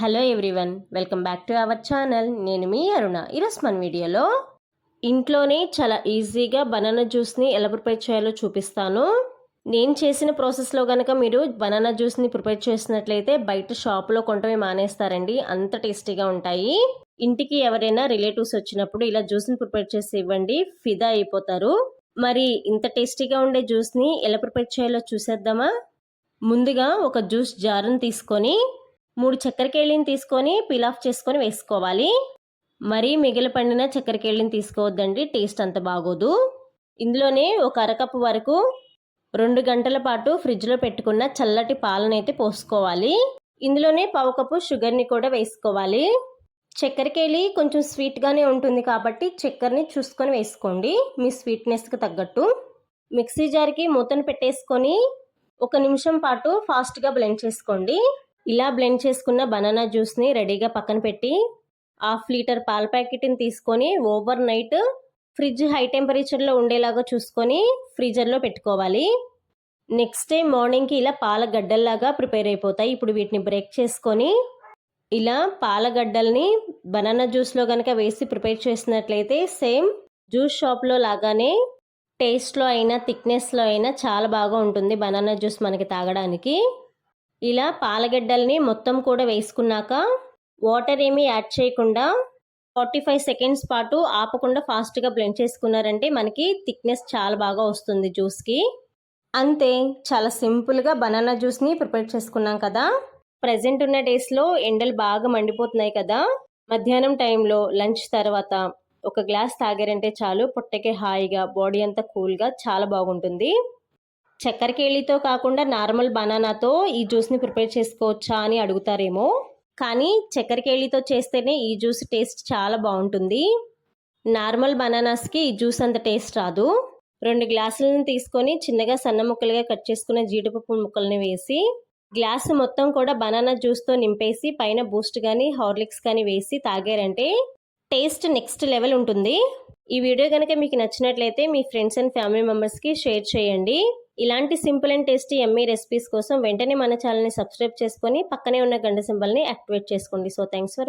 Hello everyone, welcome back to our channel. నేను మీ అరుణ. ఈరోజు మన వీడియోలో ఇంట్లోనే చాలా ఈజీగా బనానా జ్యూస్ని ఎలా ప్రిపేర్ చేయాలో చూపిస్తాను. నేను చేసిన ప్రాసెస్లో కనుక మీరు బనానా జ్యూస్ని ప్రిపేర్ చేసినట్లయితే బయట షాప్లో కొనటమే మానేస్తారండి, అంత టేస్టీగా ఉంటాయి. ఇంటికి ఎవరైనా రిలేటివ్స్ వచ్చినప్పుడు ఇలా జ్యూస్ని ప్రిపేర్ చేసి ఇవ్వండి, ఫిదా అయిపోతారు. మరి ఇంత టేస్టీగా ఉండే జ్యూస్ని ఎలా ప్రిపేర్ చేయాలో చూసేద్దామా? ముందుగా ఒక జ్యూస్ జార్ని తీసుకొని 3 చక్కెరకేళిని తీసుకొని పీల్ ఆఫ్ చేసుకొని వేసుకోవాలి. మరీ మిగిలి పండిన చక్కెరకేళిని తీసుకోవద్దండి, టేస్ట్ అంత బాగోదు. ఇందులోనే ఒక అరకప్పు వరకు 2 గంటల పాటు ఫ్రిడ్జ్లో పెట్టుకున్న చల్లటి పాలనైతే పోసుకోవాలి. ఇందులోనే పావు కప్పు షుగర్ని కూడా వేసుకోవాలి. చక్కెరకేళి కొంచెం స్వీట్గానే ఉంటుంది కాబట్టి చక్కెరని చూసుకొని వేసుకోండి, మీ స్వీట్నెస్కి తగ్గట్టు. మిక్సీ జార్కి మూతను పెట్టేసుకొని 1 నిమిషం పాటు ఫాస్ట్గా బ్లెండ్ చేసుకోండి. ఇలా బ్లెండ్ చేసుకున్న బనానా జ్యూస్ని రెడీగా పక్కన పెట్టి 1/2 లీటర్ పాల ప్యాకెట్ని తీసుకొని ఓవర్ నైట్ ఫ్రిడ్జ్ హై టెంపరేచర్లో ఉండేలాగా చూసుకొని ఫ్రీజర్లో పెట్టుకోవాలి. నెక్స్ట్ డే మార్నింగ్కి ఇలా పాల గడ్డల్లాగా ప్రిపేర్ అయిపోతాయి. ఇప్పుడు వీటిని బ్రేక్ చేసుకొని ఇలా పాలగడ్డల్ని బనానా జ్యూస్లో కనుక వేసి ప్రిపేర్ చేసినట్లయితే సేమ్ జ్యూస్ షాప్లో లాగానే టేస్ట్లో అయినా థిక్నెస్లో అయినా చాలా బాగా ఉంటుంది బనానా జ్యూస్ మనకి తాగడానికి. ఇలా పాలగడ్డల్ని మొత్తం కూడా వేసుకున్నాక వాటర్ ఏమీ యాడ్ చేయకుండా 45 సెకండ్స్ పాటు ఆపకుండా ఫాస్ట్గా బ్లెండ్ చేసుకున్నారంటే మనకి థిక్నెస్ చాలా బాగా వస్తుంది జ్యూస్కి. అంతే, చాలా సింపుల్గా బనానా జ్యూస్ని ప్రిపేర్ చేసుకున్నాం కదా. ప్రజెంట్ ఉన్న డేస్లో ఎండలు బాగా మండిపోతున్నాయి కదా, మధ్యాహ్నం టైంలో లంచ్ తర్వాత ఒక గ్లాస్ తాగారంటే చాలు, పొట్టకి హాయిగా, బాడీ అంతా కూల్గా చాలా బాగుంటుంది. చక్కెరకేళితో కాకుండా నార్మల్ బనానాతో ఈ జ్యూస్ని ప్రిపేర్ చేసుకోవచ్చా అని అడుగుతారేమో, కానీ చక్కెరకేళితో చేస్తేనే ఈ జ్యూస్ టేస్ట్ చాలా బాగుంటుంది. నార్మల్ బనానాస్కి ఈ జ్యూస్ అంత టేస్ట్ రాదు. 2 గ్లాసులను తీసుకొని చిన్నగా సన్న ముక్కలుగా కట్ చేసుకున్న జీడిపప్పు ముక్కల్ని వేసి గ్లాసు మొత్తం కూడా బనానా జ్యూస్తో నింపేసి పైన బూస్ట్ కానీ హార్లిక్స్ కానీ వేసి తాగారంటే టేస్ట్ నెక్స్ట్ లెవెల్ ఉంటుంది. ఈ వీడియో కనుక మీకు నచ్చినట్లయితే మీ ఫ్రెండ్స్ అండ్ ఫ్యామిలీ మెంబర్స్కి షేర్ చేయండి. ఇలాంటి simple and tasty yummy recipes కోసం వెంటనే మన ఛానల్ని సబ్స్క్రైబ్ చేసుకొని పక్కనే ఉన్న గంట సింబల్ని యాక్టివేట్ చేసుకోండి. So thanks for